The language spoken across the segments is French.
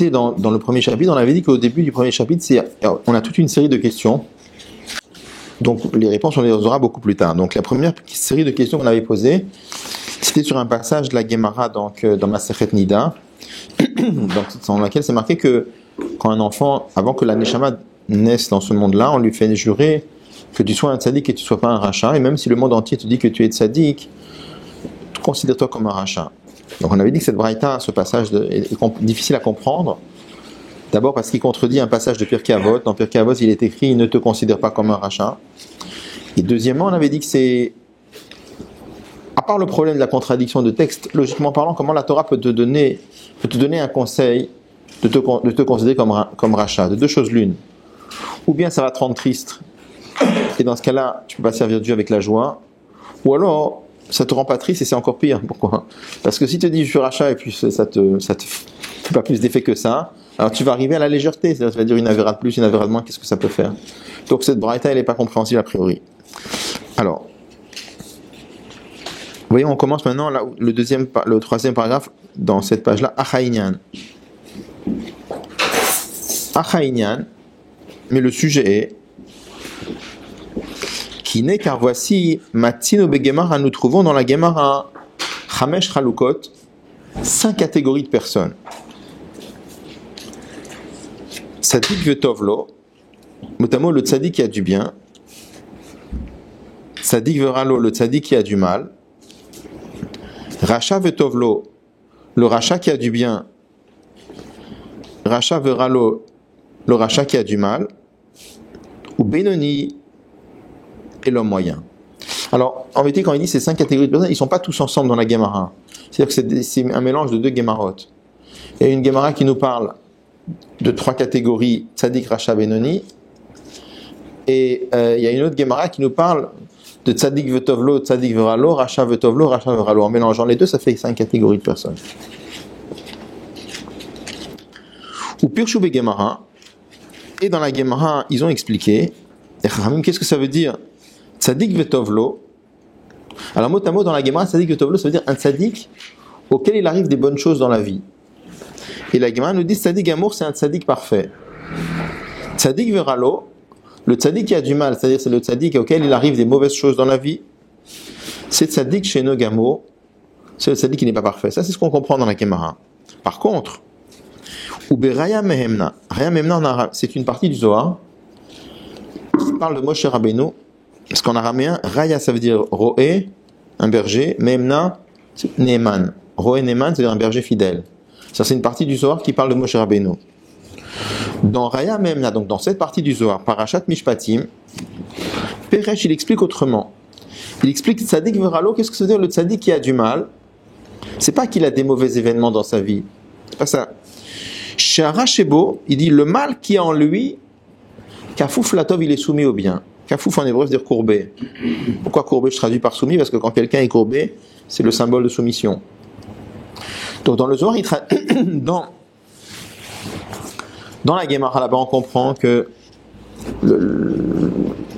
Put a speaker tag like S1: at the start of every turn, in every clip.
S1: était dans le premier chapitre, on avait dit qu'au début du premier chapitre, on a toute une série de questions. Donc les réponses, on les aura beaucoup plus tard. Donc la première série de questions qu'on avait posées, c'était sur un passage de la Gemara, donc dans Masechet Nida, dans laquelle c'est marqué que quand un enfant, avant que la Neshama naisse dans ce monde-là, on lui fait jurer que tu sois un tzaddik et que tu ne sois pas un rachat. Et même si le monde entier te dit que tu es tzaddik, considère-toi comme un rachat. Donc on avait dit que cette braïta, ce passage est difficile à comprendre. D'abord parce qu'il contredit un passage de Pirkei Avot. Dans Pirkei Avot, il est écrit « Ne te considère pas comme un rachat ». Et deuxièmement, on avait dit que c'est... À part le problème de la contradiction de texte, logiquement parlant, comment la Torah peut te donner un conseil de te considérer comme rachat, de deux choses l'une. Ou bien ça va te rendre triste, et dans ce cas-là, tu ne peux pas servir Dieu avec la joie. Ou alors, ça ne te rend pas triste et c'est encore pire. Pourquoi ? Parce que si tu te dis « Je suis rachat » et puis ça te fait pas plus d'effet que ça, alors tu vas arriver à la légèreté, c'est-à-dire tu vas dire une avéra de plus, une avéra de moins, qu'est-ce que ça peut faire ? Donc cette braïta, elle n'est pas compréhensible a priori. Alors, voyons, on commence maintenant le troisième paragraphe dans cette page-là, Achaïnian. Achaïnian, mais le sujet est qui n'est car voici Matzino Begemara, nous trouvons dans la Gemara Chamesh Chalukot 5 catégories de personnes. Tzadik vetovlo, notamment le tzadik qui a du bien. Tzadik veralo, le tzadik qui a du mal. Racha vetovlo, le racha qui a du bien. Racha veralo, le racha qui a du mal. Ou Benoni et l'homme moyen. Alors, en vérité, quand il dit ces 5 catégories de personnes, ils ne sont pas tous ensemble dans la Gemara. C'est-à-dire que c'est un mélange de 2 Gemarot. Il y a une Gemara qui nous parle de 3 catégories, Tzadik, Racha, Benoni. Et il y a une autre Gemara qui nous parle de Tzadik Vetovlo, Tzadik Veralo, Racha Vetovlo, Racha Veralo. En mélangeant les deux, ça fait 5 catégories de personnes. Ou Pirshu Gemara. Et dans la Gemara, ils ont expliqué, qu'est-ce que ça veut dire Tzadik Vetovlo. Alors, mot à mot, dans la Gemara, Tzadik Vetovlo, ça veut dire un tzadik auquel il arrive des bonnes choses dans la vie. Et la Gemara nous dit Tzadik Amour, c'est un tzadik parfait. Tzadik Veralo, le tzadik qui a du mal, c'est-à-dire c'est le tzadik auquel il arrive des mauvaises choses dans la vie, c'est tzadik chez Nogamo, c'est le tzadik qui n'est pas parfait. Ça, c'est ce qu'on comprend dans la Gemara. Par contre, Uberaya Mehemna, Raya Mehemna en arabe, c'est une partie du Zohar qui parle de Moshe Rabbeinu, parce qu'en araméen, Raya ça veut dire Roé, un berger, Mehemna, c'est Neeman. Roé Neeman, c'est-à-dire un berger fidèle. Ça, c'est une partie du Zohar qui parle de Moshe Rabbeinu. Dans Raya Mehemna, donc dans cette partie du Zohar, Parashat Mishpatim, Peresh, il explique autrement. Il explique Tzadik Veralo, qu'est-ce que ça veut dire le Tzadik qui a du mal ? C'est pas qu'il a des mauvais événements dans sa vie. C'est pas ça. Shara Shebo, il dit le mal qui est en lui, Kafouf Latov, il est soumis au bien. Kafouf en hébreu, veut dire courbé. Pourquoi courbé, je traduis par soumis ? Parce que quand quelqu'un est courbé, c'est le symbole de soumission. Donc dans le Zohar, dans la Gemara là-bas, on comprend que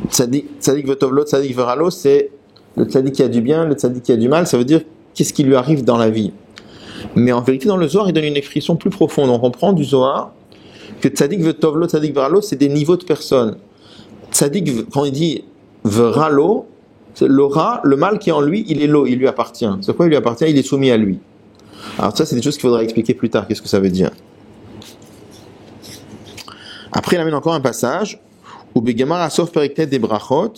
S1: Tzadik Vetovlo, Tzadik Veralo, c'est le Tzadik qui a du bien, le Tzadik qui a du mal, ça veut dire qu'est-ce qui lui arrive dans la vie. Mais en vérité, dans le Zohar, il donne une expression plus profonde. On comprend du Zohar que Tzadik Vetovlo, Tzadik Veralo, c'est des niveaux de personnes. Tzadik, quand il dit Veralo, c'est l'aura, le mal qui est en lui, il est l'eau, il lui appartient. C'est quoi il lui appartient ? Il est soumis à lui. Alors ça, c'est des choses qu'il faudra expliquer plus tard. Qu'est-ce que ça veut dire ? Après, il amène encore un passage où Begemara sauf Periktet des Brachot,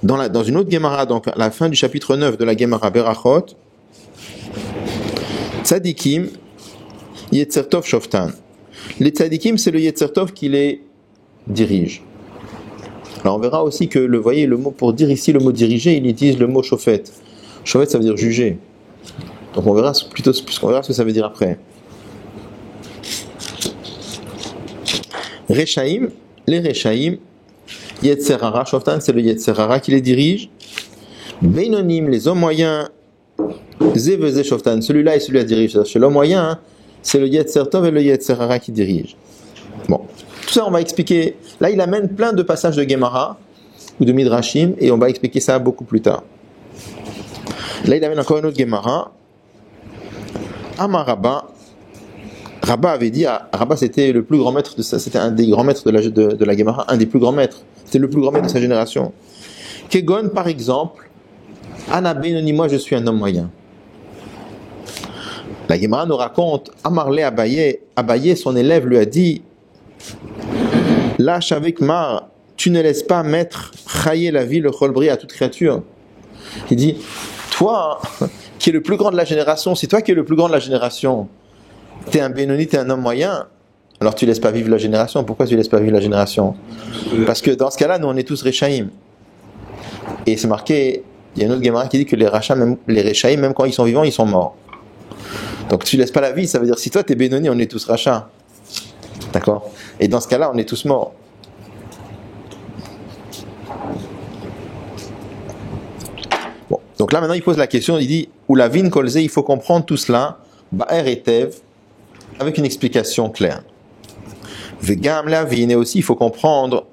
S1: dans une autre Gemara, donc à la fin du chapitre 9 de la Gemara Berachot, Tzadikim, Yetzertov Shoftan. Les Tzadikim, c'est le Yetzertov qui les dirige. Alors on verra aussi que, voyez, le mot pour dire ici, le mot diriger, il utilise le mot Shofet. Shofet, ça veut dire juger. Donc on verra ce que ça veut dire après. Rechaim, les Rechaim, Yetzerara, Shoftan, c'est le Yetzerara qui les dirige. Beinonim, les hommes moyens, Zeveze Shoftan, celui-là et celui-là dirige. Chez l'homme moyen, c'est le Yetzertov et le Yetzerara qui dirige. Bon, tout ça on va expliquer. Là il amène plein de passages de Gemara ou de Midrashim et on va expliquer ça beaucoup plus tard. Là il amène encore une autre Gemara. Amaraba, Rabbah avait dit, Rabbah c'était le plus grand maître c'était un des grands maîtres de la Gemara, un des plus grands maîtres. C'était le plus grand maître de sa génération. Kegon, par exemple, Ana Benoni, moi je suis un homme moyen. La Gemara nous raconte, Amarle Abaye, son élève lui a dit, lâche avec Mar, tu ne laisses pas mettre Chaye la vie, le Cholbri à toute créature. Il dit, toi, qui es le plus grand de la génération, c'est toi qui es le plus grand de la génération. T'es un Benoni, t'es un homme moyen, alors tu laisses pas vivre la génération. Pourquoi tu laisses pas vivre la génération? Parce que dans ce cas-là, nous on est tous Rechaïm. Et c'est marqué, il y a une autre Gemara qui dit que les Rachas, même les Rechaïm, même quand ils sont vivants, ils sont morts. Donc tu laisses pas la vie, ça veut dire si toi t'es Benoni, on est tous Rachas. D'accord? Et dans ce cas-là, on est tous morts. Bon, donc là maintenant il pose la question, il dit, ou la vin kolze, il faut comprendre tout cela, Ba'er et Tev, avec une explication claire. Vegam la vin, et aussi il faut comprendre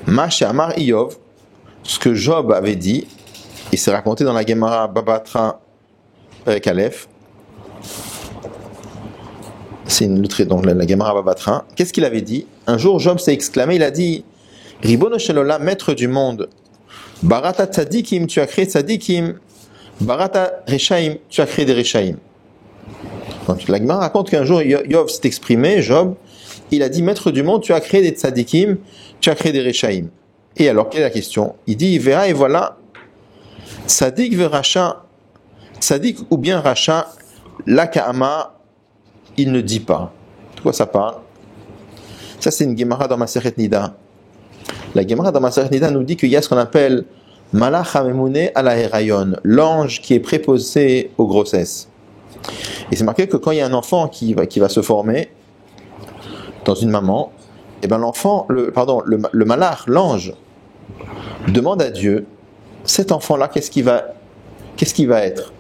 S1: Ma Amar Iyov, ce que Job avait dit, et c'est raconté dans la Gemara Babatra Perek Aleph. C'est une lutte dans la Gemara Babatra. Qu'est-ce qu'il avait dit? Un jour Job s'est exclamé, il a dit Ribono shel olam, maître du monde, Barata tzadikim, tu as créé tzadikim, Barata reshaim, tu as créé des reshaim. Donc la Gemara raconte qu'un jour Job s'est exprimé, Job, il a dit maître du monde, tu as créé des tzadikim, tu as créé des reshaim. Et alors quelle est la question? Il dit verra et voilà, tzadik ve racha, tzadik ou bien racha, la ka'ama, il ne dit pas. De quoi ça parle? Ça c'est une Gemara dans Masechet Nida. La Gemara dans Masechet Nida nous dit qu'il y a ce qu'on appelle Malach HaMemune ala Herayon, l'ange qui est préposé aux grossesses. Et c'est marqué que quand il y a un enfant qui va se former dans une maman, et ben l'enfant, le malach, l'ange, demande à Dieu, cet enfant-là, qu'est-ce qu'il va être?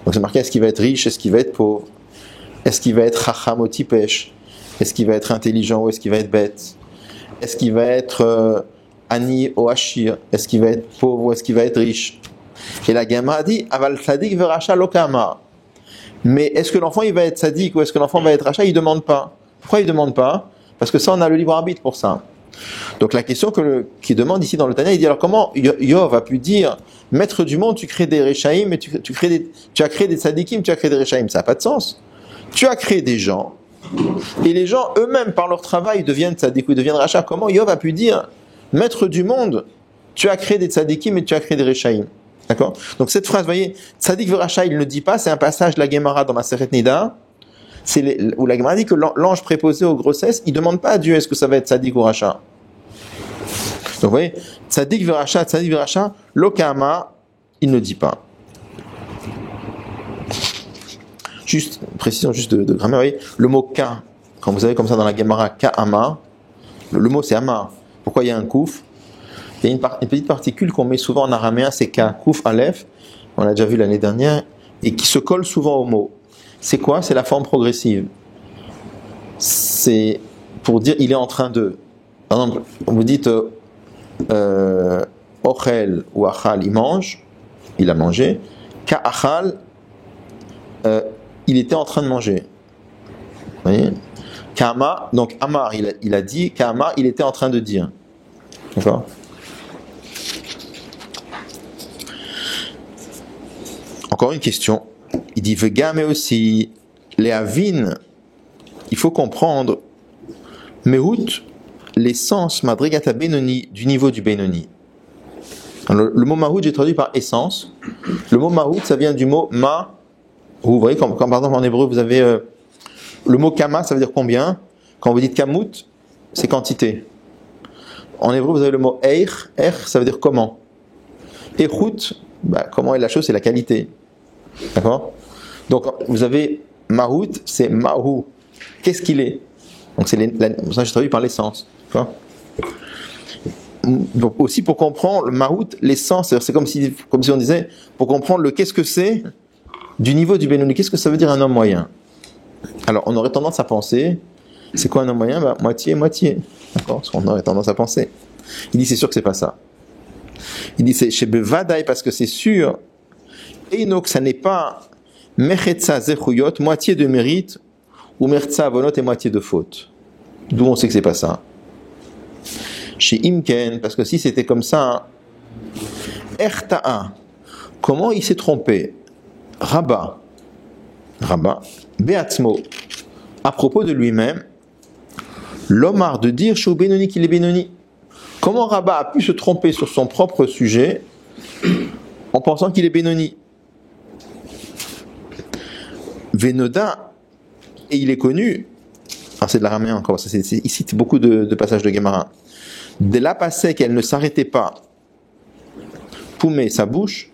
S1: Donc c'est marqué, est-ce qu'il va être riche, est-ce qu'il va être pauvre? Est-ce qu'il va être chacham ou tipesh? Est-ce qu'il va être intelligent ou est-ce qu'il va être bête? Est-ce qu'il va être ani ou ashir? Est-ce qu'il va être pauvre ou est-ce qu'il va être riche? Et la Gemara dit, aval tzadik veracha lokama. Mais est-ce que l'enfant il va être sadique ou est-ce que l'enfant va être rachat? Il ne demande pas. Pourquoi il ne demande pas? Parce que ça, on a le libre arbitre pour ça. Donc la question qu'il demande ici dans le Tanya, il dit alors comment Yov a pu dire maître du monde, tu crées des Rechaïm, mais tu as créé des Tzadikim, tu as créé des Rechaïm. Ça n'a pas de sens. Tu as créé des gens, et les gens eux-mêmes, par leur travail, deviennent Tzadik ou deviennent Rachat. Comment Yov a pu dire maître du monde, tu as créé des Tzadikim et tu as créé des Rechaïm? D'accord? Donc cette phrase, vous voyez, Tzadik Veracha, il ne dit pas, c'est un passage de la Gemara dans Masechet Nida, où la Gemara dit que l'ange préposé aux grossesses, il ne demande pas à Dieu est-ce que ça va être Tzadik ou Racha. Donc vous voyez, Tzadik Veracha, Lokama, il ne dit pas. Juste, précision juste de grammaire, vous voyez, le mot Ka, quand vous avez comme ça dans la Gemara Ka'ama, le mot c'est Ama. Pourquoi il y a un kouf? Il y a une petite particule qu'on met souvent en araméen, c'est Ka, kouf, aleph, on l'a déjà vu l'année dernière, et qui se colle souvent au mot. C'est quoi? C'est la forme progressive. C'est pour dire il est en train de. Par exemple, vous dites Ochel ou Achal, il mange, il a mangé. Ka Achal, il était en train de manger. Vous voyez? Kama, donc Amar, il a dit, Kama, il était en train de dire. D'accord? Encore une question. Il dit Vega, mais aussi les Avin, il faut comprendre Mehut, l'essence Madrigata Benoni, du niveau du Benoni. Le mot Mahut, j'ai traduit par essence. Le mot Mahut, ça vient du mot Ma. Vous voyez, quand par exemple en hébreu, vous avez le mot Kama, ça veut dire combien. Quand vous dites Kamut, c'est quantité. En hébreu, vous avez le mot Eich, ça veut dire comment. Echut, comment est la chose, c'est la qualité. D'accord? Donc vous avez Mahut, c'est Mahu. Qu'est-ce qu'il est? Donc ça j'ai traduit par l'essence. D'accord? Donc aussi pour comprendre le Mahut, l'essence, c'est comme si on disait, pour comprendre le qu'est-ce que c'est du niveau du Benoni, qu'est-ce que ça veut dire un homme moyen? Alors on aurait tendance à penser, c'est quoi un homme moyen? Moitié. D'accord? On aurait tendance à penser. Il dit c'est sûr que c'est pas ça. Il dit c'est chez Bevadaï parce que c'est sûr. Et donc ça n'est pas Mechetza Zechuyot, moitié de mérite, ou mertsa avonot et moitié de faute. D'où on sait que c'est pas ça. Chez Imken, parce que si c'était comme ça, Erta'a, comment il s'est trompé? Rabat, Beatzmo, à propos de lui-même, l'Omar de dire chez Benoni qu'il est Benoni. Comment Rabat a pu se tromper sur son propre sujet en pensant qu'il est Benoni? Venoda, et il est connu, alors c'est de l'araméen encore, il cite beaucoup de passages de Gemara. De là passait qu'elle ne s'arrêtait pas, poumer sa bouche,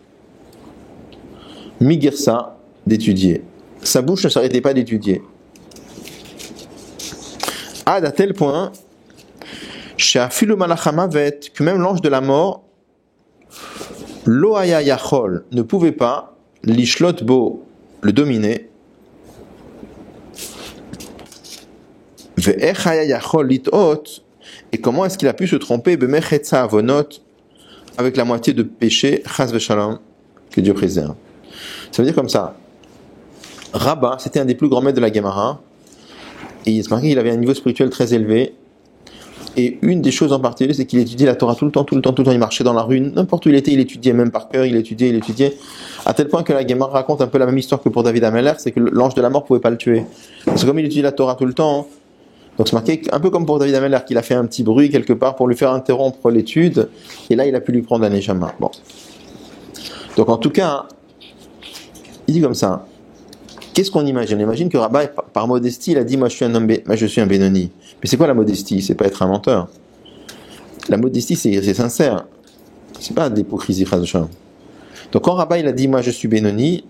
S1: migirsa, d'étudier. Sa bouche ne s'arrêtait pas d'étudier. À tel point, que même l'ange de la mort, Loaya Yachol, ne pouvait pas, l'ishlot bo, le dominer, Ve'echaya Yachol litot, et comment est-ce qu'il a pu se tromper, Bemechetza avonot, avec la moitié de péché, chas v'shalom, que Dieu préserve. Ça veut dire comme ça. Rabat, c'était un des plus grands maîtres de la Gemara, et il se marquait qu'il avait un niveau spirituel très élevé. Et une des choses en particulier, c'est qu'il étudiait la Torah tout le temps. Il marchait dans la rue, n'importe où il était, il étudiait, même par cœur, il étudiait. À tel point que la Gemara raconte un peu la même histoire que pour David Ameller, c'est que l'ange de la mort ne pouvait pas le tuer. Parce que comme il étudiait la Torah tout le temps, donc c'est marqué un peu comme pour David Ameller, qu'il a fait un petit bruit quelque part pour lui faire interrompre l'étude, et là il a pu lui prendre un neshama. Bon. Donc en tout cas, il dit comme ça. Qu'est-ce qu'on imagine? On imagine que Rabat, par modestie, il a dit moi je suis un Benoni. Mais c'est quoi la modestie? C'est pas être un menteur. La modestie, c'est sincère. C'est pas de l'hypocrisie. Donc quand Rabat il a dit moi je suis Benoni,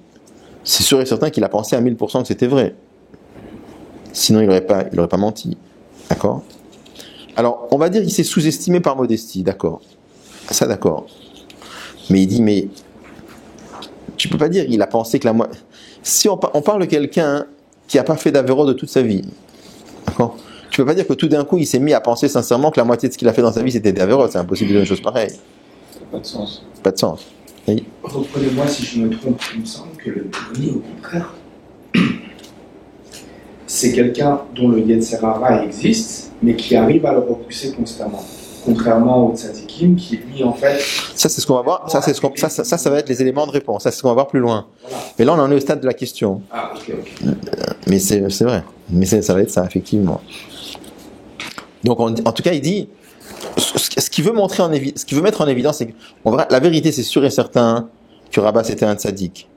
S1: c'est sûr et certain qu'il a pensé à 1000% que c'était vrai. Sinon il aurait pas menti. D'accord? Alors on va dire qu'il s'est sous-estimé par modestie. D'accord. Ça d'accord. Mais il dit mais tu peux pas dire qu'il a pensé que si on parle de quelqu'un qui n'a pas fait d'avéro de toute sa vie, d'accord? Tu peux pas dire que tout d'un coup il s'est mis à penser sincèrement que la moitié de ce qu'il a fait dans sa vie c'était des avéros. C'est impossible de dire une chose pareille. Ça
S2: n'a pas de sens.
S1: Pas de sens. Oui.
S2: Reprenez-moi si je me trompe, il me semble que le Benoni, au contraire, c'est quelqu'un dont le Yetzerara existe, mais qui arrive à le repousser constamment. Contrairement au Tzadikim, qui lui en fait.
S1: Ça c'est ce qu'on va voir. Ça va être les éléments de réponse. Ça c'est ce qu'on va voir plus loin. Voilà. Mais là on en est au stade de la question.
S2: Ah ok.
S1: Mais c'est vrai. Mais ça va être ça effectivement. Donc en tout cas il dit ce qu'il veut mettre en évidence, c'est que la vérité c'est sûr et certain que Rabat c'était un tzaddik.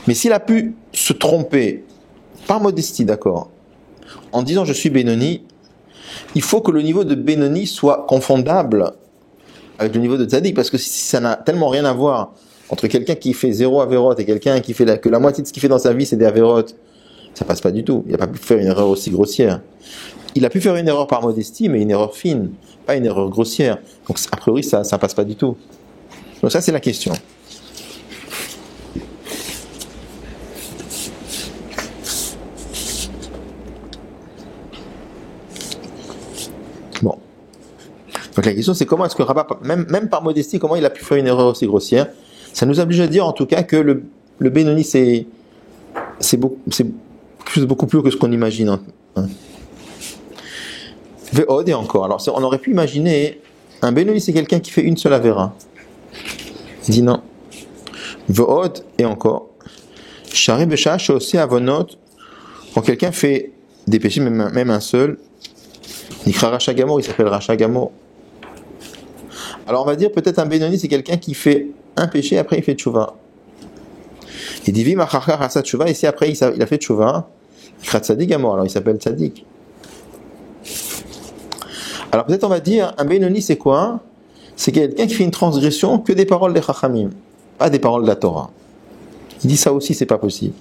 S1: Mais s'il a pu se tromper par modestie, d'accord, en disant je suis Benoni, il faut que le niveau de Benoni soit confondable avec le niveau de tzaddik, parce que si ça n'a tellement rien à voir entre quelqu'un qui fait 0 avérote et quelqu'un qui fait que la moitié de ce qu'il fait dans sa vie c'est des avérotes, ça passe pas du tout. Il n'a pas pu faire une erreur aussi grossière. Il a pu faire une erreur par modestie, mais une erreur fine, pas une erreur grossière. Donc a priori ça passe pas du tout. Donc ça c'est la question. Bon. Donc la question c'est comment est-ce que Rabat, même par modestie, comment il a pu faire une erreur aussi grossière? Ça nous oblige à dire en tout cas que le Benoni c'est beaucoup plus que ce qu'on imagine. Hein. Ve'od et encore. Alors on aurait pu imaginer un Benoni c'est quelqu'un qui fait une seule avéra. Il dit non. Ve'od et encore. Shari Beshash aussi avonot. Quand quelqu'un fait des péchés, même un seul, Nikra Racha Gamor, il s'appelle Racha Gamor. Alors on va dire peut-être un Benoni c'est quelqu'un qui fait un péché, après il fait tchouva. Il dit Vim Achachar Hasa tchouva, et si après il a fait tchouva, Nikra Tzadik Gamor, alors il s'appelle Tzadik. Alors peut-être on va dire un Benoni c'est quoi? C'est quelqu'un qui fait une transgression que des paroles des Chachamim, pas des paroles de la Torah. Il dit ça aussi c'est pas possible.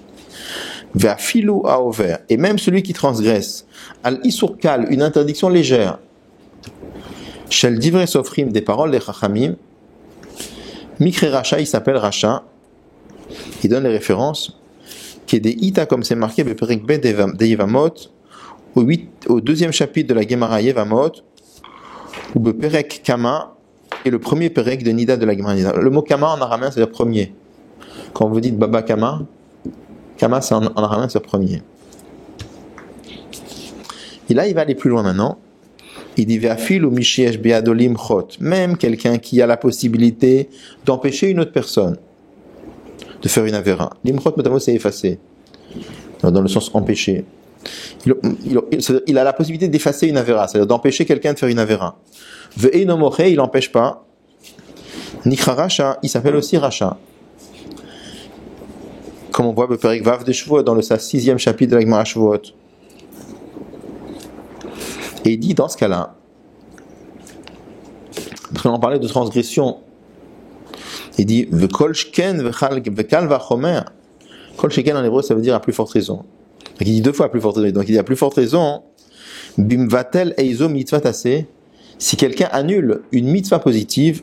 S1: Ve'afilu ha'over, et même celui qui transgresse al isur kal, une interdiction légère, shel divrei sofrim, des paroles des chachamim, mikre racha, il s'appelle racha, il donne les références, qui est des ita comme c'est marqué beperek be de Yevamot, au deuxième chapitre de la Gemara Yevamot, ou beperek kama, et le premier perek de Nida de la Gemara Nida. Le mot kama en araméen c'est le premier. Quand vous dites baba kama, Kama, c'est en araméen, c'est le premier. Et là, il va aller plus loin maintenant. Il dit Ve'afil ou Mishiesh Beadolim Chot. Même quelqu'un qui a la possibilité d'empêcher une autre personne de faire une avéra. Limchot, notamment, c'est effacer. Dans le sens empêcher. Il a la possibilité d'effacer une avéra, c'est-à-dire d'empêcher quelqu'un de faire une avéra. Ve'eino moche, il n'empêche pas. Nikra Racha, il s'appelle aussi Racha. Comme on voit le Perek Vav de Shavuot dans le 6e chapitre de la Gemara Shavuot. Et il dit dans ce cas-là, parce qu'on parlait de transgression, il dit V'kol shken v'kal v'chomer. Kol shken en hébreu ça veut dire à plus forte raison. Donc il dit deux fois à plus forte raison. Donc il dit à plus forte raison, bimvatel eizo mitzvah tassé, si quelqu'un annule une mitzvah positive,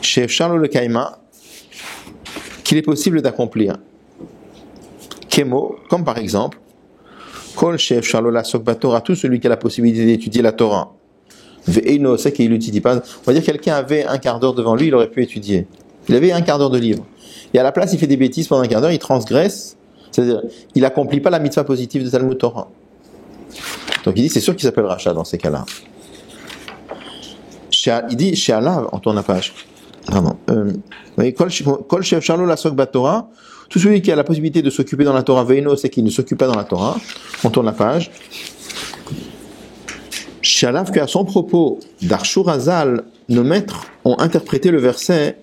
S1: chez Charles le Kaima, qu'il est possible d'accomplir. Kemo, comme par exemple, Kol chef Charles la Sokba Torah, tout celui qui a la possibilité d'étudier la Torah. Ve'eno, c'est qu'il n'étudie pas. On va dire quelqu'un avait un quart d'heure devant lui, il aurait pu étudier. Il avait un quart d'heure de livre. Et à la place, il fait des bêtises pendant un quart d'heure, il transgresse, c'est-à-dire, il n'accomplit pas la mitzvah positive de Talmud Torah. Donc il dit, c'est sûr qu'il s'appelle Racha dans ces cas-là. Il dit, chez Allah, on tourne la page. Pardon. Kol chef Charlo la Sokba Torah, tout celui qui a la possibilité de s'occuper dans la Torah, Veino, c'est qu'il ne s'occupe pas dans la Torah. On tourne la page. Shalav, qu'à son propos, d'Arshur Hazal, nos maîtres ont interprété le verset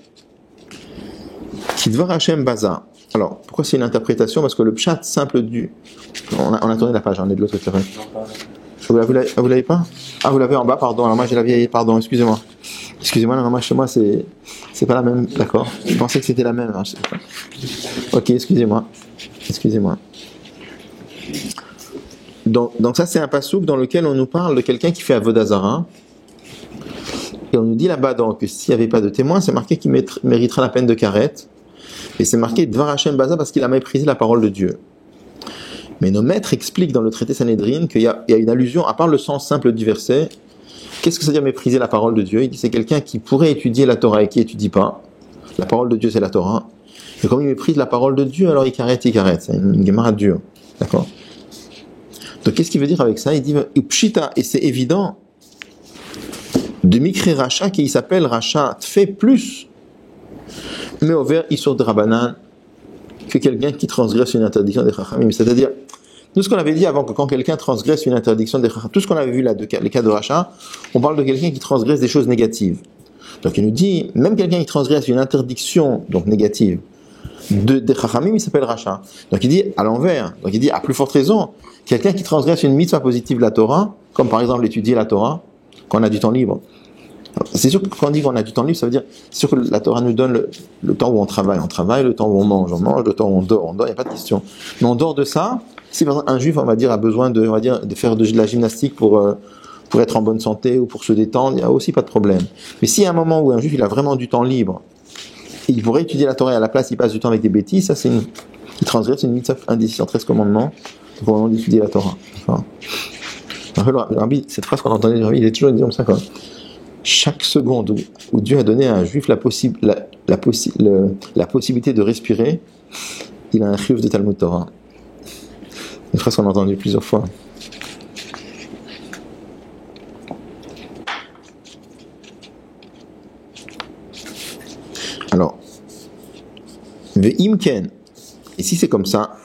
S1: Kidvar Hashem Baza. Alors, pourquoi c'est une interprétation? Parce que le pshat simple du. On a tourné la page, on est de l'autre côté. Vous l'avez pas? Ah, vous l'avez en bas, pardon. Alors moi j'ai la vieille, pardon, excusez-moi. Excusez-moi, non, moi chez moi c'est pas la même, d'accord. Je pensais que c'était la même. Ok, excusez-moi. Donc ça c'est un passouk dans lequel on nous parle de quelqu'un qui fait Avodah Zara. Et on nous dit là-bas donc que s'il n'y avait pas de témoin, c'est marqué qu'il méritera la peine de karet. Et c'est marqué Dvar Hashem Baza parce qu'il a méprisé la parole de Dieu. Mais nos maîtres expliquent dans le traité Sanhedrin qu'il y a une allusion, à part le sens simple du verset. Qu'est-ce que ça veut dire mépriser la parole de Dieu? Il dit c'est quelqu'un qui pourrait étudier la Torah et qui étudie pas. La parole de Dieu c'est la Torah. Et comme il méprise la parole de Dieu, alors il carrette. C'est une gemara dure. D'accord? Donc qu'est-ce qu'il veut dire avec ça? Il dit Pshita, et c'est évident, de Mikre Racha qui s'appelle Racha fait plus, mais au vert Isur de Rabbanan, que quelqu'un qui transgresse une interdiction des Chachamim. C'est-à-dire, nous ce qu'on avait dit avant, que quand quelqu'un transgresse une interdiction des Chachamim, tout ce qu'on avait vu là, les cas de Racha, on parle de quelqu'un qui transgresse des choses négatives. Donc il nous dit, même quelqu'un qui transgresse une interdiction, donc négative, des Chachamim, il s'appelle Racha. Donc il dit à l'envers, donc il dit à plus forte raison, quelqu'un qui transgresse une mitzvah positive de la Torah, comme par exemple étudier la Torah, quand on a du temps libre. C'est sûr que quand on dit qu'on a du temps libre, ça veut dire, c'est sûr que la Torah nous donne le temps où on travaille, le temps où on mange, le temps où on dort, il n'y a pas de question. Mais en dehors de ça, si par exemple un juif, on va dire, a besoin de faire de la gymnastique pour être en bonne santé ou pour se détendre, il n'y a aussi pas de problème. Mais s'il y a un moment où un juif, il a vraiment du temps libre, il pourrait étudier la Torah et à la place, il passe du temps avec des bêtises, ça c'est il transgresse une mitzvah, un des 613 commandements, pour le moment d'étudier la Torah. Enfin, le rabbi, cette phrase qu'on entendait du rabbi, il est toujours dit comme ça, quoi. Chaque seconde où Dieu a donné à un juif la possibilité de respirer, il a un chiyuv de Talmud Torah. Une phrase qu'on a entendue plusieurs fois. Alors, ve'imken, et si c'est comme ça,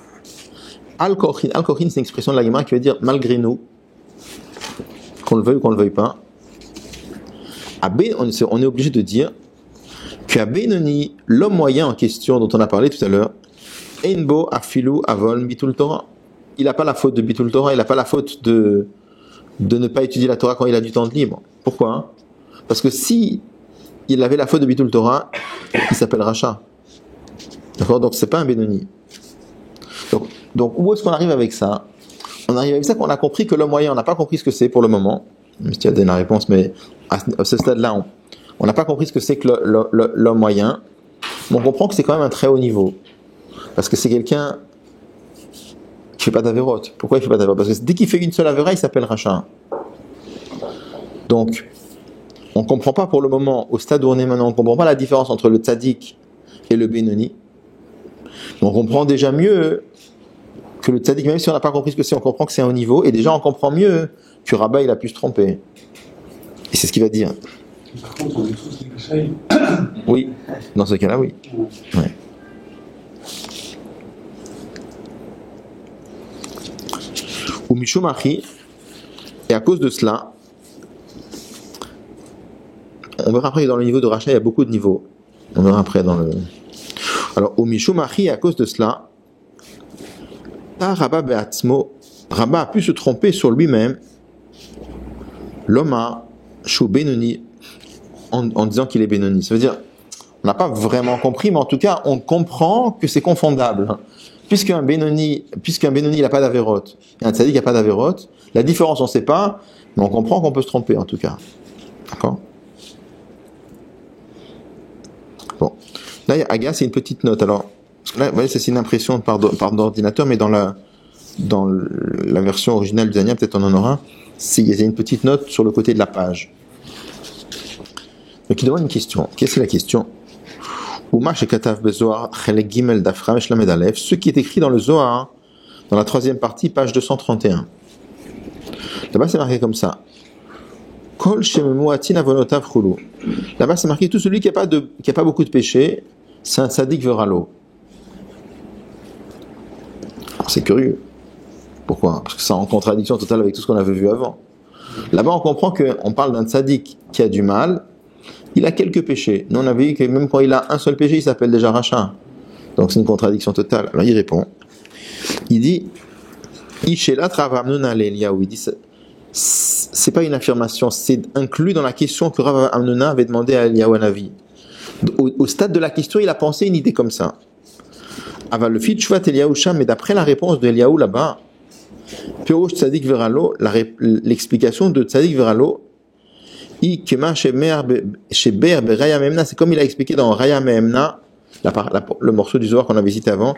S1: al-kochin, c'est une expression de la Gemara qui veut dire malgré nous, qu'on le veuille ou qu'on le veuille pas. On est obligé de dire qu'à Benoni, l'homme moyen en question dont on a parlé tout à l'heure, Einbo afilu avol bitul Torah. Il n'a pas la faute de bitul Torah, il n'a pas la faute de ne pas étudier la Torah quand il a du temps libre. Pourquoi? Parce que si il avait la faute de bitul Torah, il s'appelle Racha. D'accord? Donc c'est pas un Benoni. Donc où est-ce qu'on arrive avec ça? On arrive avec ça qu'on a compris que l'homme moyen, on n'a pas compris ce que c'est pour le moment. Même si tu as donné la réponse, mais à ce stade-là, on n'a pas compris ce que c'est que l'homme moyen. Mais on comprend que c'est quand même un très haut niveau. Parce que c'est quelqu'un qui ne fait pas d'avérote. Pourquoi il ne fait pas d'avérote? Parce que dès qu'il fait une seule avéra, il s'appelle Racha. Donc, on ne comprend pas pour le moment, au stade où on est maintenant, on ne comprend pas la différence entre le tzaddik et le Benoni. On comprend déjà mieux que le tzaddik, même si on n'a pas compris ce que c'est, on comprend que c'est un haut niveau, et déjà on comprend mieux que Rabat il a pu se tromper. Et c'est ce qu'il va dire.
S3: Par contre, on est tous des Rachaïm.
S1: Oui, dans ce cas-là, oui. Ouais. Ou Mishumachi, et à cause de cela, on verra après dans le niveau de rachat, il y a beaucoup de niveaux. On verra après dans le. Alors, au Mishumachi, à cause de cela, Rabba Beatzmo, Rabba a pu se tromper sur lui-même, Loma, Shou Benoni, en disant qu'il est Benoni. Ça veut dire, on n'a pas vraiment compris, mais en tout cas, on comprend que c'est confondable. Puisqu'un Benoni il n'a pas d'avérote, et un tzaddik n'a pas d'avérote, la différence on ne sait pas, mais on comprend qu'on peut se tromper en tout cas. D'accord? Bon. Là, Aga, c'est une petite note. Alors, là, vous voyez, c'est une impression par ordinateur, mais dans la version originale du Zania, peut-être on en aura. Il y a une petite note sur le côté de la page. Donc, il demande une question. Qu'est-ce que c'est la question? Ce qui est écrit dans le Zohar, dans la troisième partie, page 231. Là-bas, c'est marqué comme ça. Là-bas, c'est marqué tout celui qui n'a pas beaucoup de péché, c'est un tzaddik veralo. C'est curieux. Pourquoi? Parce que c'est en contradiction totale avec tout ce qu'on avait vu avant. Là-bas, on comprend qu'on parle d'un tzaddik qui a du mal. Il a quelques péchés. Nous, on avait vu que même quand il a un seul péché, il s'appelle déjà rachat. Donc c'est une contradiction totale. Alors il répond. Il dit Ishelat Rav Amnuna l'Eliyahu. Il dit c'est pas une affirmation, c'est inclus dans la question que Rav Amnuna avait demandé à Eliyahu Hanavi. Au stade de la question, il a pensé une idée comme ça. Aval le fit Shvat Eliyahu Sham, mais d'après la réponse de Eliyahu là-bas, Pirosh Tzadik Veralo, l'explication de Tzadik Veralo, c'est comme il a expliqué dans Raya Mehemna, le morceau du Zohar qu'on avait cité avant,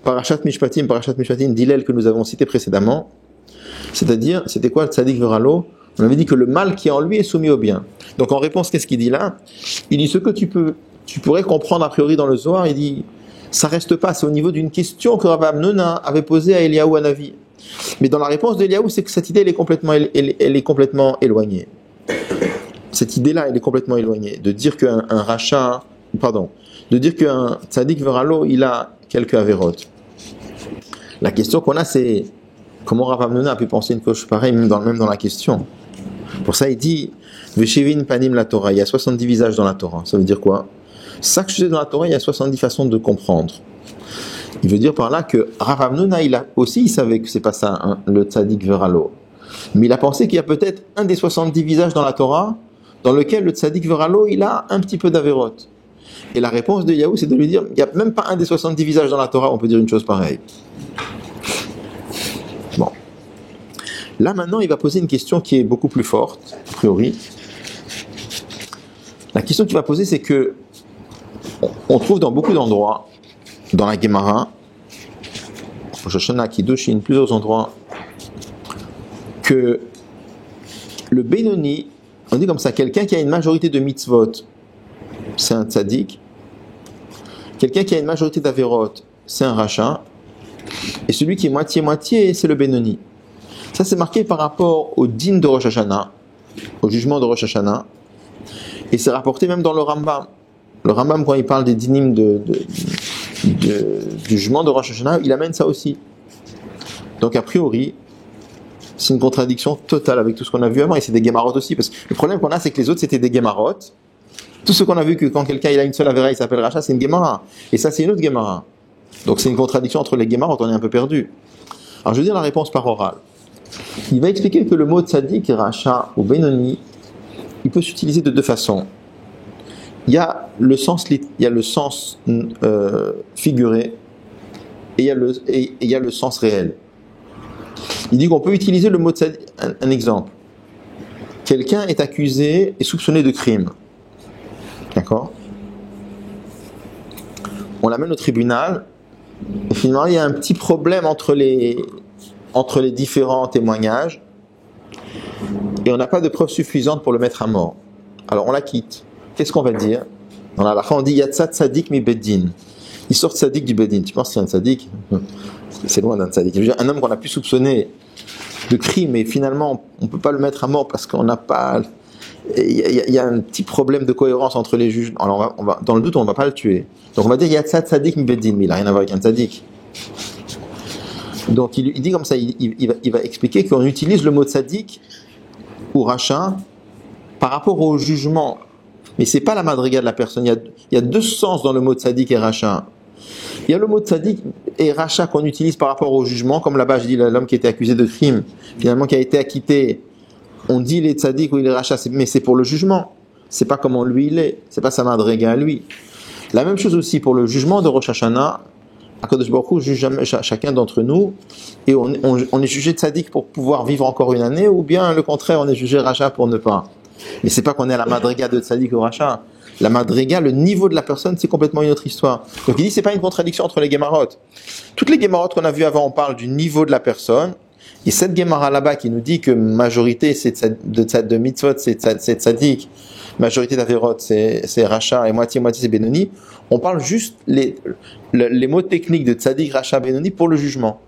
S1: Parashat Mishpatim, d'Hillel que nous avons cité précédemment. C'est-à-dire, c'était quoi le Tzadik Veralo? On avait dit que le mal qui est en lui est soumis au bien. Donc en réponse, qu'est-ce qu'il dit là? Il dit ce que tu pourrais comprendre a priori dans le Zohar, il dit, ça reste pas, c'est au niveau d'une question que Rav Amnuna avait posée à Eliyahu Hanavi. Mais dans la réponse d'Eliyahu, c'est que cette idée elle est complètement éloignée. Cette idée-là, elle est complètement éloignée. De dire qu'un tzaddik veralo, il a quelques avérotes. La question qu'on a, c'est comment Rav Amnuna a pu penser une chose pareille, même dans la question. Pour ça, il dit Veshivin panim la Torah. Il y a 70 visages dans la Torah. Ça veut dire quoi? Chaque sujet dans la Torah, il y a 70 façons de comprendre. Il veut dire par là que Rav Amnuna, il savait que c'est pas ça, le tzaddik veralo. Mais il a pensé qu'il y a peut-être un des 70 visages dans la Torah dans lequel le tzaddik veralo, il a un petit peu d'avérote. Et la réponse de Yahou, c'est de lui dire, il n'y a même pas un des 70 visages dans la Torah, on peut dire une chose pareille. Bon. Là, maintenant, il va poser une question qui est beaucoup plus forte, a priori. La question qu'il va poser, c'est que on trouve dans beaucoup d'endroits, dans la Gemara, Shoshana, Kiddushin, plusieurs endroits, que le Benoni, on dit comme ça, quelqu'un qui a une majorité de mitzvot, c'est un tzaddik. Quelqu'un qui a une majorité d'averot, c'est un rachat. Et celui qui est moitié-moitié, c'est le Benoni. Ça, c'est marqué par rapport au din de Rosh Hashanah, au jugement de Rosh Hashanah. Et c'est rapporté même dans le Rambam. Le Rambam, quand il parle des dinim du jugement de Rosh Hashanah, il amène ça aussi. Donc, a priori, c'est une contradiction totale avec tout ce qu'on a vu avant, et c'est des Gemarot aussi, parce que le problème qu'on a, c'est que les autres, c'était des Gemarot. Tout ce qu'on a vu, que quand quelqu'un il a une seule avéra, il s'appelle Racha, c'est une Gemara. Et ça, c'est une autre Gemara. Donc c'est une contradiction entre les Gemarot, on est un peu perdu. Alors je vais dire la réponse par oral. Il va expliquer que le mot tzaddik, Racha ou Benoni, il peut s'utiliser de deux façons. Il y a le sens figuré, et il y a le sens réel. Il dit qu'on peut utiliser le mot tzaddik. Un exemple. Quelqu'un est accusé et soupçonné de crime. D'accord? On l'amène au tribunal, et finalement il y a un petit problème entre les différents témoignages, et on n'a pas de preuves suffisantes pour le mettre à mort. Alors on la quitte. Qu'est-ce qu'on va dire? Dans la halakha on dit Yatzat Tzadik mi Beddin. Il sort Tzadik du Beddin. Tu penses que c'est un Tzadik? C'est loin d'un tzaddik. Je veux dire, un homme qu'on a pu soupçonner de crime, et finalement, on ne peut pas le mettre à mort parce qu'on n'a pas... Il y a un petit problème de cohérence entre les juges. Alors dans le doute, on ne va pas le tuer. Donc on va dire, il y a tzaddik mibeddin, mais il n'a rien à voir avec un tzaddik. Donc il dit comme ça, il va expliquer qu'on utilise le mot tzaddik ou rachat par rapport au jugement. Mais ce n'est pas la madriga de la personne. Il y a deux sens dans le mot tzaddik et rachat. Il y a le mot tzaddik et rachat qu'on utilise par rapport au jugement, comme là-bas je dis l'homme qui était accusé de crime, finalement qui a été acquitté. On dit les tzaddik ou il est rachat, mais c'est pour le jugement. C'est pas comment lui il est. C'est pas sa madriga à lui. La même chose aussi pour le jugement de Rosh Hashanah. Akadosh Baruch Hu juge chacun d'entre nous et on est jugé tzaddik pour pouvoir vivre encore une année, ou bien le contraire, on est jugé rachat pour ne pas. Mais c'est pas qu'on est à la madriga de tzaddik ou rachat. La madriga, le niveau de la personne, c'est complètement une autre histoire. Donc il dit c'est pas une contradiction entre les Gemarot. Toutes les Gemarot qu'on a vues avant, on parle du niveau de la personne. Et cette Gemara là-bas qui nous dit que majorité de mitzvot c'est tzaddik, majorité d'Averot c'est rachat et moitié c'est Benoni, on parle juste les mots techniques de tzaddik, rachat, Benoni pour le jugement.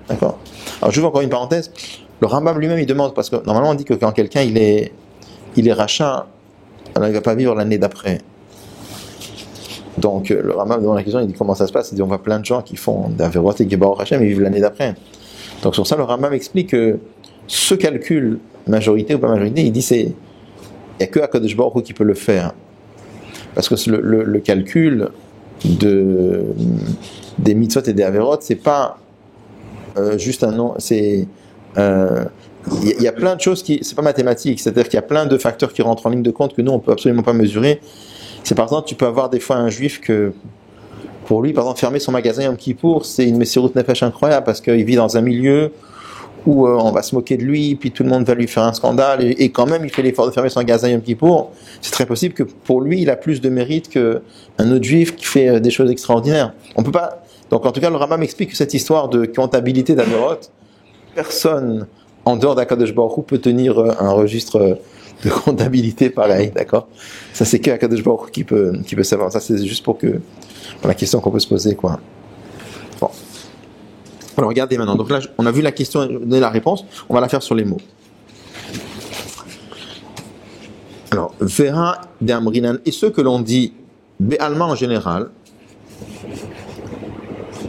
S1: D'accord. Alors j'ouvre encore une parenthèse. Le Rambam lui-même il demande, parce que normalement on dit que quand quelqu'un il est rachat, alors il ne va pas vivre l'année d'après. Donc le Rambam demande la question, il dit comment ça se passe. Il dit on voit plein de gens qui font d'Averot et Gebarot rachat mais ils vivent l'année d'après. Donc sur ça, le Rambam explique que ce calcul, majorité ou pas majorité, il dit il n'y a que Akadosh Baruch Hu qui peut le faire. Parce que le calcul des mitzvot et des averot, c'est pas juste un nom, il y a plein de choses c'est pas mathématique, c'est-à-dire qu'il y a plein de facteurs qui rentrent en ligne de compte que nous on peut absolument pas mesurer. C'est par exemple, tu peux avoir des fois un juif que pour lui, par exemple, fermer son magasin Yom Kippour, c'est une messirut nefesh incroyable parce qu'il vit dans un milieu où on va se moquer de lui, puis tout le monde va lui faire un scandale, et quand même il fait l'effort de fermer son magasin Yom Kippour. C'est très possible que pour lui, il a plus de mérite qu'un autre juif qui fait des choses extraordinaires. On peut pas. Donc en tout cas, le Rambam explique que cette histoire de comptabilité d'Averot, personne en dehors d'Akadosh Baruch Hu peut tenir un registre de comptabilité pareil, d'accord? Ça c'est que Akadosh Baruch Hu qui peut savoir. Ça c'est juste pour la question qu'on peut se poser, quoi. Bon. Alors regardez maintenant. Donc là, on a vu la question et la réponse. On va la faire sur les mots. Alors, Vera d'Amrinan, et ceux que l'on dit Be'alma en général,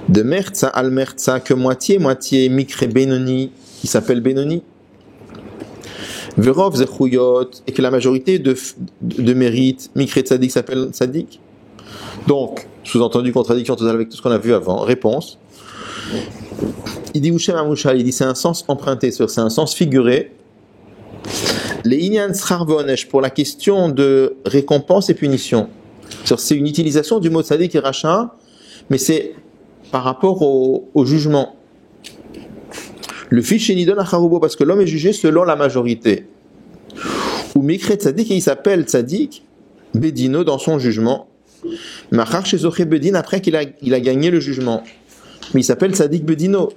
S1: de Mertza al Mertza, que moitié, Mikre Benoni, qui s'appelle Benoni, Verov Zechuyot, et que la majorité de mérite, Mikre Tzadik s'appelle Tzadik. Donc, sous-entendu, contradiction totale avec tout ce qu'on a vu avant. Réponse. Il dit Ushem Amushal, il dit c'est un sens emprunté, c'est un sens figuré. Les Inyan Srar Vonesh, pour la question de récompense et punition. C'est une utilisation du mot Tzadik et Racha, mais c'est par rapport au jugement. Le fiche Nidon Acharubo, parce que l'homme est jugé selon la majorité. Ou Mikre Tzadik, et il s'appelle Tzadik, Bedino dans son jugement. Machar chez Zoché Bedin, après qu'il a gagné le jugement. Mais il s'appelle Tzadik Bedino.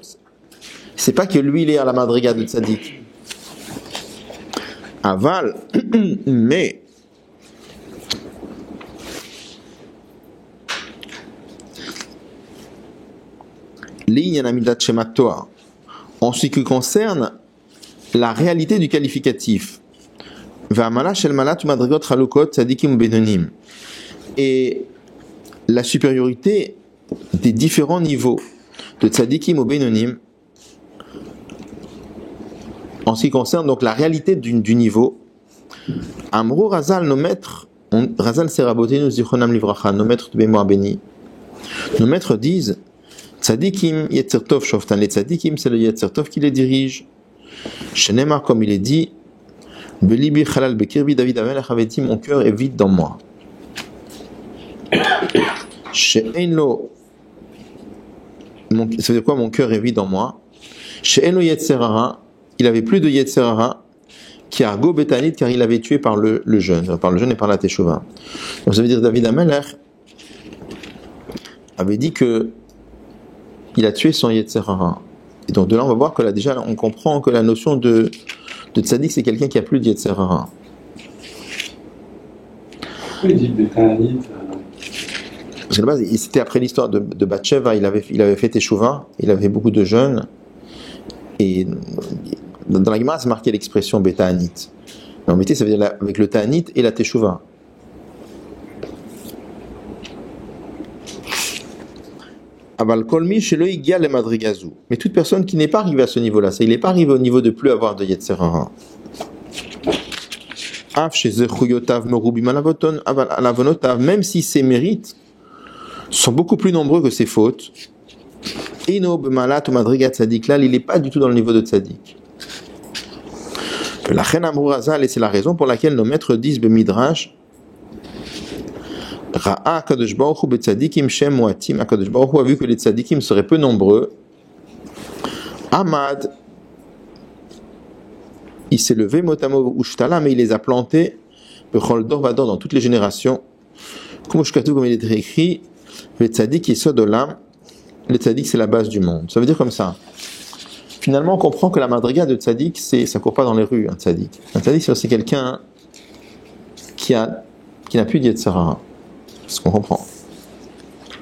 S1: C'est pas que lui il est à la madriga de Tzadik. Aval, mais en ce qui concerne la réalité du qualificatif, et la supériorité des différents niveaux de tzadikim ou benonim, en ce qui concerne donc la réalité du niveau, Amrou Razal, nos maîtres, Razal Seraboté, nous zichronam livracha, nos maîtres de mémoire bénis, nos maîtres disent tzadikim yetzer tov shoftan, les tzadikim c'est le yetzer tov qui les dirige. Shenemar, comme il est dit, belibi chalal bekirbi, David Amelech avait dit mon cœur est vide dans moi. She'enlo, ça veut dire quoi mon cœur est vide en moi? She'enlo yetzerara, il avait plus de yetzerara, qui a go betanit, car il avait tué par le jeûne et par la teshuva. Donc ça veut dire David Amelech avait dit que il a tué son yetzerara. Et donc de là on va voir que là déjà on comprend que la notion de tzaddik c'est quelqu'un qui a plus de yetzerara.
S3: Pourquoi il dit betanit?
S1: Parce que de base, c'était après l'histoire de Bathsheba, il avait fait Teshuvah, il avait beaucoup de jeûnes, et dans la Gemara, c'est marqué l'expression Beta'anit. Mais en réalité, ça veut dire avec le Ta'anit et la Teshuvah. Mais toute personne qui n'est pas arrivée à ce niveau-là, il n'est pas arrivé au niveau de plus avoir de Yetzer Hara. Même si ses mérites sont beaucoup plus nombreux que ses fautes, il n'est pas du tout dans le niveau de Tzadik. Et c'est la raison pour laquelle nos maîtres disent Midrash, Akadosh Baruch Hu betzadikim shem muatim. Akadosh Baruch Hu a vu que les tzadikim seraient peu nombreux. Amad, il s'est levé motamo ushtala, mais il les a plantés bechol dor vador dans toutes les générations. Comme il est écrit, le tzadik yesod olam. Le tzadik c'est la base du monde. Ça veut dire comme ça. Finalement, on comprend que la madriga de tzadik, ça court pas dans les rues. Un tzadik, c'est quelqu'un qui n'a plus d'Yetzer Hara. C'est ce qu'on comprend.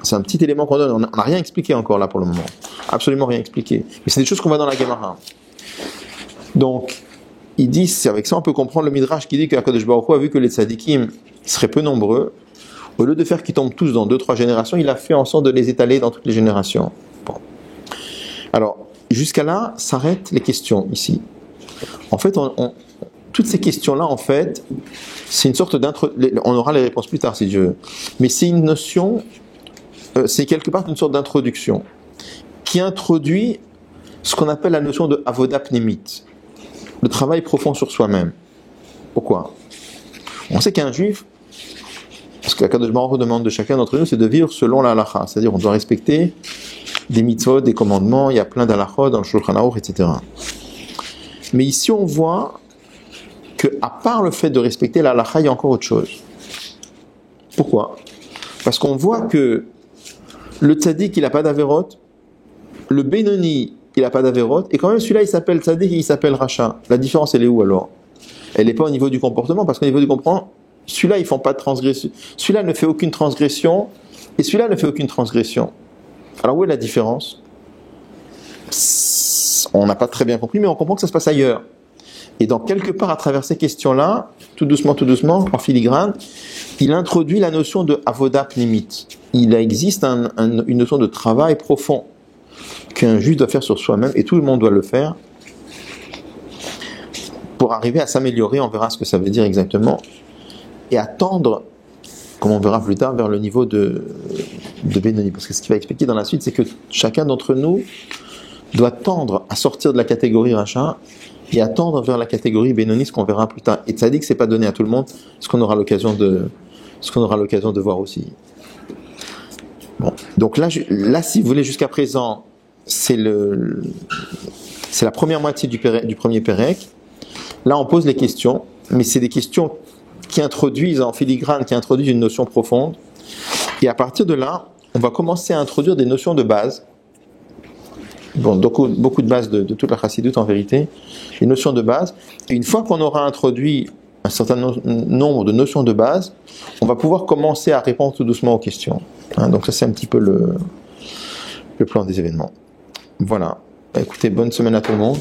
S1: C'est un petit élément qu'on donne. On n'a rien expliqué encore là pour le moment. Absolument rien expliqué. Mais c'est des choses qu'on voit dans la Gemara. Donc, ils disent, c'est avec ça on peut comprendre le Midrash qui dit qu'Akadosh Baruch Hu a vu que les tzadikim seraient peu nombreux. Au lieu de faire qu'ils tombent tous dans 2-3 générations, il a fait en sorte de les étaler dans toutes les générations. Bon. Alors, jusqu'à là, s'arrêtent les questions ici. En fait, toutes ces questions-là, en fait, c'est une sorte on aura les réponses plus tard si Dieu veut. Mais c'est une notion, c'est quelque part une sorte d'introduction qui introduit ce qu'on appelle la notion de avoda pnémite, le travail profond sur soi-même. Pourquoi ? On sait qu'un juif, ce que la Kadosh Baruch Hu demande de chacun d'entre nous, c'est de vivre selon la halakha, c'est-à-dire on doit respecter des mitzvot, des commandements, il y a plein d'halachot dans le Shulchan Aruch, etc. Mais ici on voit qu'à part le fait de respecter la halakha, il y a encore autre chose. Pourquoi ? Parce qu'on voit que le tzaddik, il n'a pas d'averot, le Benoni, il n'a pas d'averot, et quand même celui-là, il s'appelle tzaddik et il s'appelle Racha. La différence, elle est où alors ? Elle n'est pas au niveau du comportement, parce qu'au niveau du comportement, celui-là, ils font pas de transgression. Celui-là ne fait aucune transgression, et celui-là ne fait aucune transgression. Alors où est la différence ? On n'a pas très bien compris, mais on comprend que ça se passe ailleurs. Et donc, quelque part, à travers ces questions-là, tout doucement, en filigrane, il introduit la notion de avoda pnémite. Il existe une notion de travail profond qu'un juif doit faire sur soi-même, et tout le monde doit le faire, pour arriver à s'améliorer. On verra ce que ça veut dire exactement, et attendre, comme on verra plus tard, vers le niveau de Benoni. Parce que ce qu'il va expliquer dans la suite, c'est que chacun d'entre nous doit tendre à sortir de la catégorie Racha, et attendre vers la catégorie Benoni, ce qu'on verra plus tard. Et Tzadik, c'est pas donné à tout le monde, ce qu'on aura l'occasion de voir aussi. Bon, donc là, si vous voulez, jusqu'à présent, c'est la première moitié du premier Pérec. Là, on pose les questions, mais c'est des questions qui introduisent en filigrane, qui introduisent une notion profonde. Et à partir de là, on va commencer à introduire des notions de base. Bon, beaucoup de bases de toute la chassidoute en vérité, les notions de base. Et une fois qu'on aura introduit un certain nombre de notions de base, on va pouvoir commencer à répondre tout doucement aux questions. Donc ça, c'est un petit peu le plan des événements. Voilà. Écoutez, bonne semaine à tout le monde.